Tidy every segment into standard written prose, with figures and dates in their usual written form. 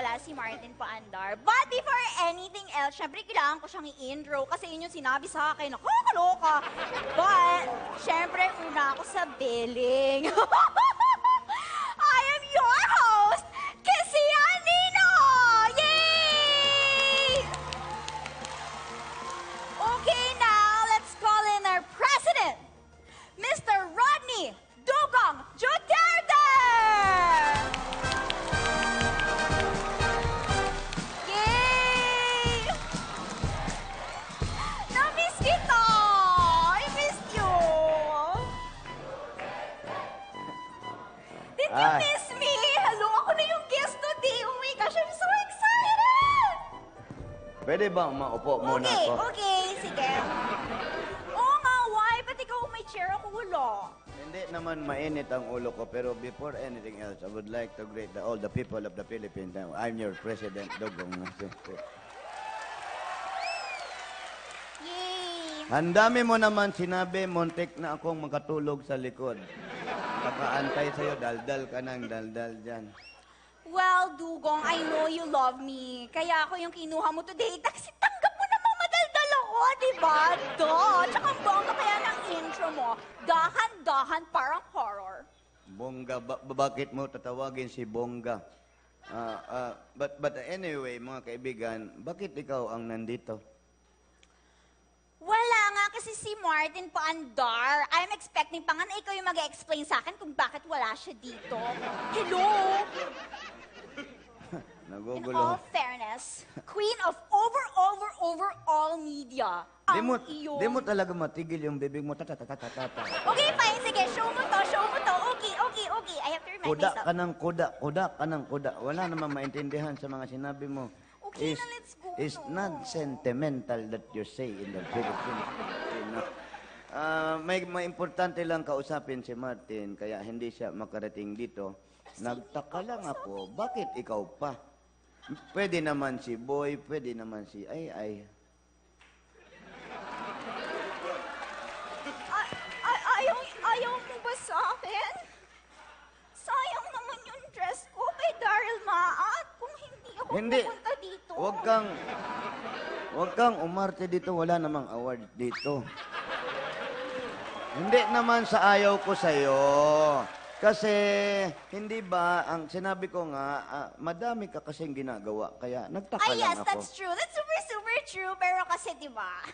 wala si Martin Paandar. But before anything else, syempre kailangan ko siyang i-intro kasi yun yung sinabi sa akin, nakakaloka. But, syempre, una ako sa billing. I am your host, Kissy Anino! Yay! Okay, now, let's call in our president, Mr. Rodney Dugong Duterte! Yay! Na-miss kita! I missed you! Did you miss me? Hello, ako na yung guest today. Oh my gosh, I'm so excited! Pwede bang maupo muna Okay, ako? okay, sige. Oo nga, why? Ba't ikaw may chair ako wala? Hindi naman mainit ang ulo ko, pero before anything else, I would like to greet all the people of the Philippines. I'm your President, Dugong. Yay! Ang dami mo naman sinabi, muntik na akong makatulog sa likod. Kakaantay sa'yo, daldal ka ng daldal dyan. Well, Dugong, I know you love me. Kaya ako yung kinuha mo today. Kasi tanggap mo namang madaldal ako, di ba? Tsaka ang bongga kaya ng intro mo. Dahan-dahan, parang horror. Bongga, bakit mo tatawagin si Bongga? But anyway, mga kaibigan, bakit ikaw ang nandito? Wala nga kasi si Martin Paandar. I'm expecting pa nga na ikaw yung mag-explain sa akin kung bakit wala siya dito. Hello? In Nagugulo. all fairness, queen of overall media. Di mo talaga matigil yung bibig mo. Tata. Okay, fine. Sige, show mo to. Okay. I have to remind Kuda myself. ka ng kuda. Wala namang maintindihan sa mga sinabi mo. Okay na, let's go It's na. not sentimental that you say in the Philippines. May importante lang kausapin si Martin, kaya hindi siya makarating dito. Nagtaka lang ako, bakit ikaw pa? Pwede naman si Boy, pwede naman si Ay. Ayaw mo ba sa akin? Sayang naman yung dress ko kay Daryl Maat kung hindi ako pupunta dito. Huwag kang umarte dito, wala namang award dito. Hindi naman sa ayaw ko sa'yo. Kasi, hindi ba, ang sinabi ko nga, madami ka kasing ginagawa, kaya nagtaka lang Yes, ako. that's true. That's super true. Pero kasi, di ba,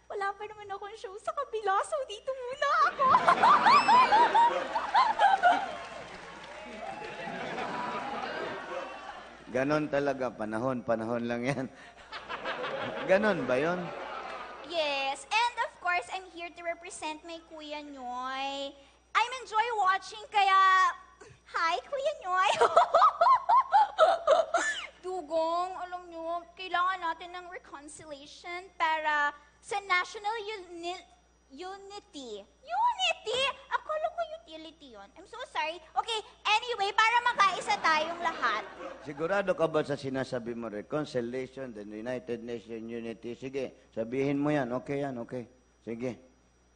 wala pa naman akong show sa kabila, so dito muna ako. Ganon talaga, panahon lang yan. Ganon ba yon? Yes, and of course, I'm here to represent my Kuya Nyoy. I'm enjoy watching, kaya, hi, Kuya Nyoy. Dugong, alam nyo, kailangan natin ng reconciliation para sa national unity. Unity? Akala ko utility yun. I'm so sorry. Okay, anyway, para magkaisa tayong lahat. Sigurado ka ba sa sinasabi mo, reconciliation, the United Nations unity? Sige, sabihin mo yan. Okay yan, okay. Sige.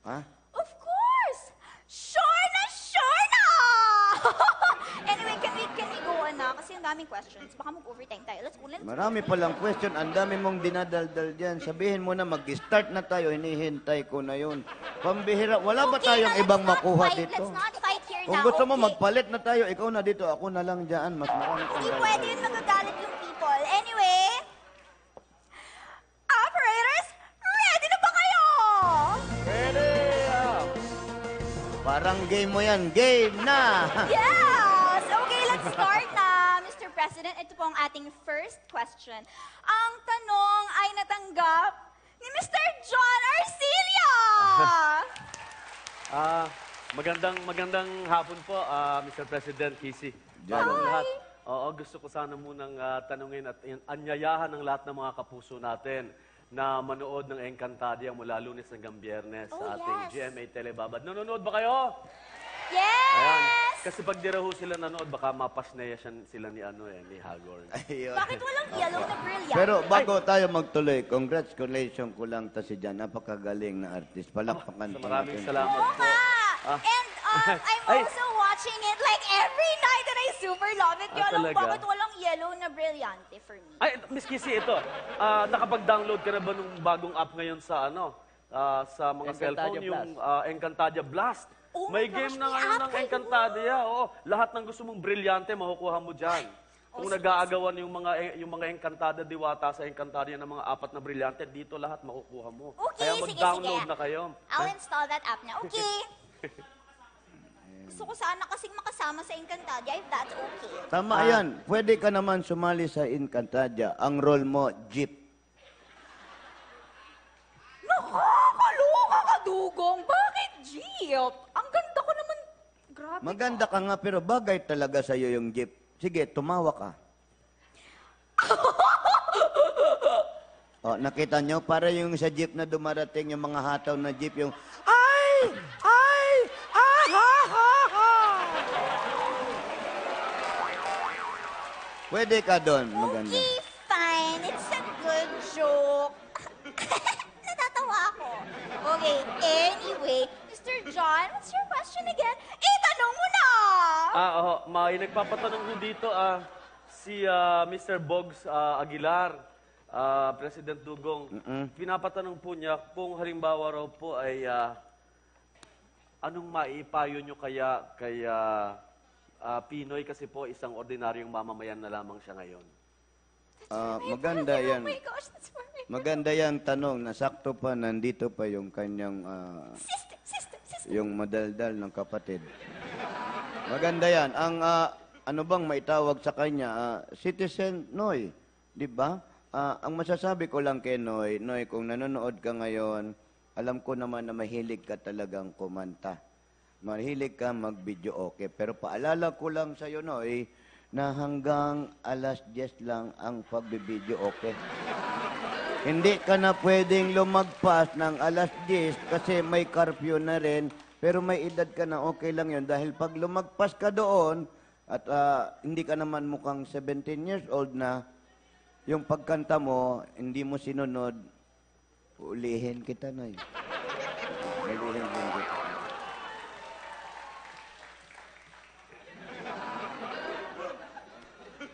Ha? Of course! Sure na! Anyway, can we go on na? Kasi ang daming questions. Baka mag-overtime tayo. Let's go. Marami palang question. Ang dami mong dinadaldal dyan. Sabihin mo na mag-start na tayo. Hinihintay ko na yun. Pambihira. Wala ba tayong ibang makuha dito? Let's not fight here Kung now. gusto mo, okay? magpalit na tayo. Ikaw na dito. Ako na lang dyan. Mas marami kang Hindi daldal. pwede yun, magagalit yung people. Anyway, operators, ready na ba kayo? Ready! Parang game mo yan. Game na! Yes! Okay, let's start na, Mr. President. Ito po ang ating first question. Ang tanong ay natanggap ni Mr. John Arcilia! Magandang hapon po, Mr. President Kissy. John. Lahat, gusto ko sana munang tanungin at anyayahan ng lahat ng mga kapuso natin na manood ng Encantadia mula Lunes hanggang Biyernes Oh, sa ating yes. GMA Telebabad. Nanonood ba kayo? Yes! Ayan. Kasi pag di raw ho sila nanood, baka mapasneya sila ni ni Hagor. Ayun. Bakit walang yellow na brilliant? Pero bago tayo magtuloy, congratulations ko lang ta si Jan. Napakagaling na artist. Palakpakan po Maraming natin. salamat Oo po. nga! And I'm Ay. also watching watching it like every night and I super love it. Kaya alam talaga? bakit walang yellow na brilyante for me. Ay, Miss Kissy, ito. Nakapag-download ka na ba nung bagong app ngayon sa sa mga Encantadia cellphone, yung Encantadia Blast? Oh May my game gosh, na may ngayon app ng kayo. Encantadia. Oo, lahat ng gusto mong brilyante, makukuha mo dyan. Kung sige, nag-aagawan yung mga Encantada Diwata sa Encantadia ng mga apat na brilyante, dito lahat makukuha mo. Okay, Kaya sige, mag-download sige. na kayo. I'll install that app na. Okay. Gusto ko sana kasing makasama sa Encantadia if that's okay. Tama yan. Pwede ka naman sumali sa Encantadia. Ang role mo, jeep. Nakakaloka ka, Dugong. Bakit jeep? Ang ganda ko naman. Grabe. Maganda ka nga, pero bagay talaga sa'yo yung jeep. Sige, tumawa ka. Oh, nakita nyo? Para yung sa jeep na dumarating, yung mga hataw na jeep, yung ay! Ay! Ah! Ha! Ha! Ha! Pwede ka doon. Maganda. Okay, fine. It's a good joke. Natatawa ako. Okay, anyway, Mr. John, what's your question again? Tanong mo na! May nagpapatanong ho dito, si Mr. Bogs Aguilar, President Dugong. Pinapatanong po niya kung halimbawa raw po ay anong maipayo nyo kaya Pinoy kasi po isang ordinaryong mamamayan na lamang siya ngayon. Maganda yan. Oh my gosh, that's for me. Maganda yan tanong. Nasakto pa, nandito pa yung kanyang, Sister. yung madaldal ng kapatid. Maganda yan. Ang, ano bang maitawag sa kanya? Citizen Noy. Di ba? Ang masasabi ko lang kay Noy, kung nanonood ka ngayon, alam ko naman na mahilig ka talagang kumanta. Mahilig ka mag-video okay. Pero paalala ko lang sa'yo, Noy, na hanggang alas 10 lang ang pag-video okay. Hindi ka na pwedeng lumagpas ng alas 10 kasi may curfew na rin. Pero may edad ka na, okay lang yun. Dahil pag lumagpas ka doon at hindi ka naman mukhang 17 years old na, yung pagkanta mo, hindi mo sinunod, ulihin kita na yun. Ulihin din kita.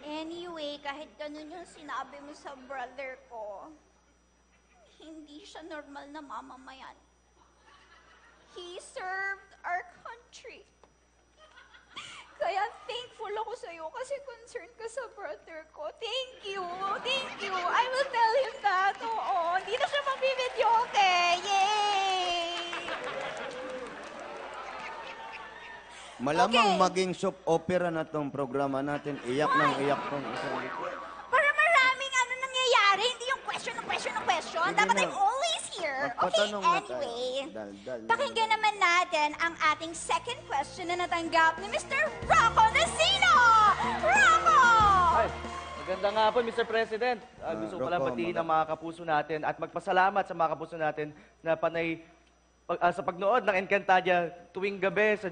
Anyway, kahit ganun yung sinabi mo sa brother ko, hindi siya normal na mamamayan. He served our country. Kaya thankful ako sa'yo kasi concerned ka sa brother ko. Thank you. I will tell him that. Oo, hindi na siya magbibidyo, okay? Yay! Malamang Okay. maging soap opera na tong programa natin. Iyak ng iyak tong isang ito. Para maraming nangyayari, hindi yung question. Sige Dapat na. I'm always here. Okay, Magpatanong na tayo. anyway. Dal. Pakinggan naman natin ang ating second question na natanggap ni Mr. Rocco Nasino! Rocco! Ay, maganda nga po, Mr. President. Gusto ko pala Rocco, batiin ang mga kapuso natin at magpasalamat sa mga kapuso natin na panay sa pagnood ng Encantadia tuwing gabi sa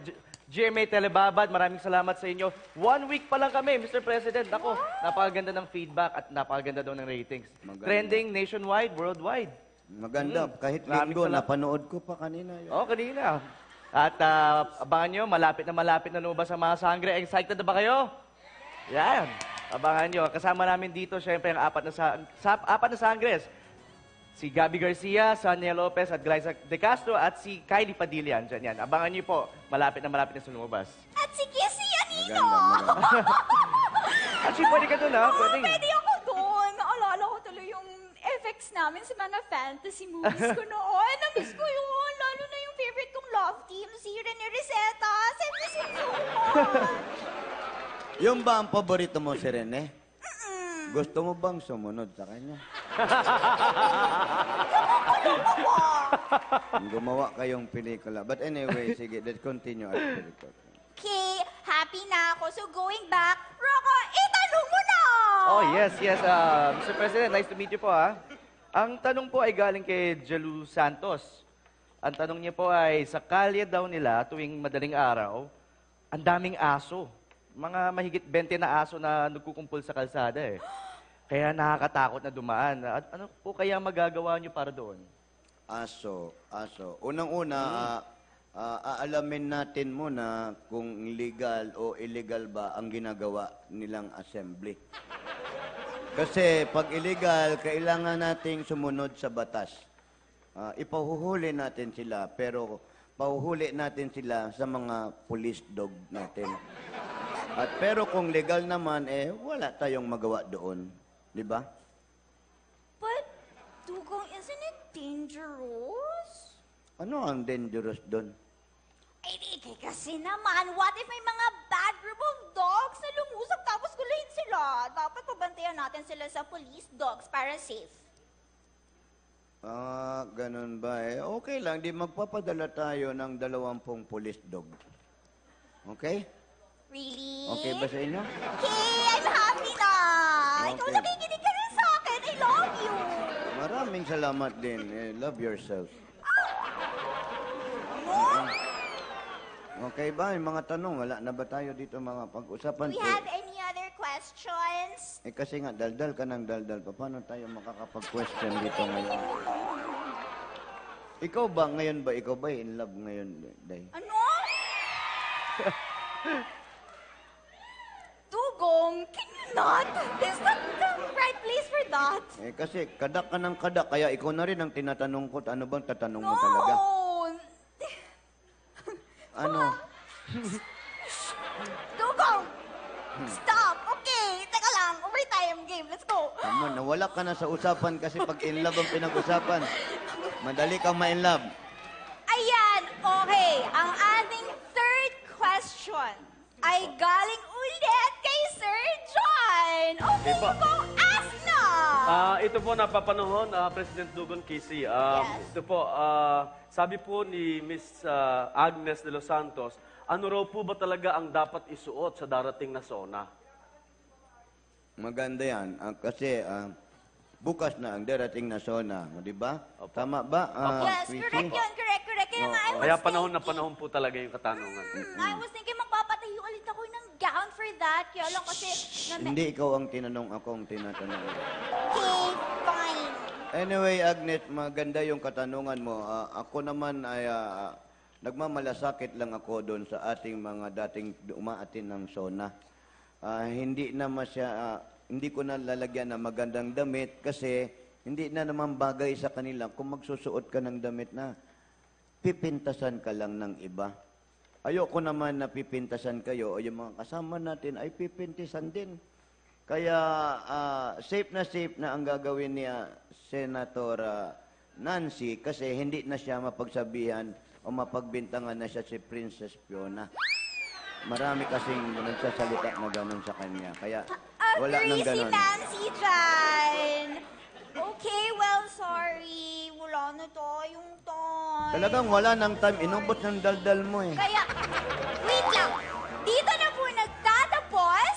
GMA Telebabad. Maraming salamat sa inyo. 1 week pa lang kami, Mr. President. Ako, napakaganda ng feedback at napakaganda daw ng ratings. Maganda. Trending nationwide, worldwide. Maganda. Kahit Maraming linggo, salamat. napanood ko pa kanina. Yun. Oo, kanina. At abangan nyo, malapit na lumabas ang mga sangre. Excited na ba kayo? Yan. Abangan nyo. Kasama namin dito, syempre, ang apat na sangres. Si Gabby Garcia, Sonia Lopez, at Glyza De Castro, at si Kylie Padilla. Diyan yan. Abangan nyo po. Malapit na lumabas. At si Kissy Anino! Maganda. Actually, pwede ka dun, ha? Oo, pwede ako doon. Naalala ko tuloy yung FX namin sa mga fantasy movies ko noon. Na-miss ko yun. Lalo na yung favorite kong love team, si Rene Rosetta. Siyempre si Suman. Yung ba ang paborito mo si Rene? Gusto mo bang sumunod sa kanya? Gumawa kayong pelikula. But anyway, sige, let's continue our pelikula. Okay, happy na ako. So going back, Rocco, itanong mo na! Oh, yes. Mr. President, nice to meet you po, ha? Ang tanong po ay galing kay Jalu Santos. Ang tanong niya po ay, sa kalye daw nila tuwing madaling araw, ang daming aso. Mga mahigit 20 na aso na nagkukumpul sa kalsada eh. Kaya nakakatakot na dumaan. Ano po kaya magagawa niyo para doon? Aso. Unang-una, aalamin natin muna kung legal o illegal ba ang ginagawa nilang assembly. Kasi pag illegal, kailangan nating sumunod sa batas. Ipahuhuli natin sila, pero pahuhuli natin sila sa mga police dog natin. At pero kung legal naman, wala tayong magawa doon. Di ba? But, Dugong, isn't it dangerous? Ano ang dangerous doon? Ay, di kasi naman, what if may mga bad group of dogs na lumusok tapos gulayin sila? Dapat pabantayan natin sila sa police dogs para safe. Ganun ba Okay lang, di magpapadala tayo ng 20 police dog. Okay? Really? Okay ba sa inyo? Okay, I'm happy na. Ikaw Okay. nakikinig ka rin sa akin. I love you. Maraming salamat din. Love yourself. No? Okay ba? Yung mga tanong, wala na ba tayo dito mga pag-usapan? Do we have any other questions? Kasi nga, daldal ka ng daldal. Paano tayo makakapag-question dito ngayon? Ikaw ba in love ngayon, Day? Ano? Dugong, can you not? This is not the right place for that. Kasi kadak ka ng kadak, kaya ikaw na rin ang tinatanong ko. Ano bang tatanong mo talaga? No! Ano? Dugong! Stop! Okay, teka lang. Overtime game. Let's go. Tama, nawala ka na sa usapan kasi pag in love ang pinag-usapan. Madali kang ma-in love. Ayan, okay. Ang ating third question ay galing ulit kay Sir John. Okay, Diba? Dugong, ask na! Ito po napapanahon, President Dugon Casey. Yes. Ito po, sabi po ni Miss Agnes de los Santos, ano raw po ba talaga ang dapat isuot sa darating na SONA? Maganda yan. Kasi bukas na ang darating na SONA. Di ba? Tama ba? Yes, Chrissy? correct yun, correct. Kaya nga, I was Kaya panahon na thinking- panahon po talaga yung katanungan. I was thinking magpapatayo ulit ako ng gown for that. Kaya lang kasi... Hindi ikaw ang tinanong, ako ang tinatanong. Okay, fine. Anyway, Agnes, maganda yung katanungan mo. Ako naman ay nagmamalasakit lang ako doon sa ating mga dating umaatin ng SONA. Hindi ko na lalagyan ng magandang damit kasi hindi na naman bagay sa kanila kung magsusuot ka ng damit na pipintasan ka lang ng iba. Ayoko naman na pipintasan kayo o yung mga kasama natin ay pipintisan din. Kaya safe na ang gagawin ni Senator Nancy kasi hindi na siya mapagsabihan o mapagbintangan na siya si Princess Fiona. Marami kasing nagsasalita na gano'n sa kanya. Kaya wala nang Agree si gano'n. Nancy dyan. Okay, well, sorry. Wala na tayong time. Talagang wala nang time. Inubot ng daldal mo eh. Kaya, wait lang. Dito na po nagtatapos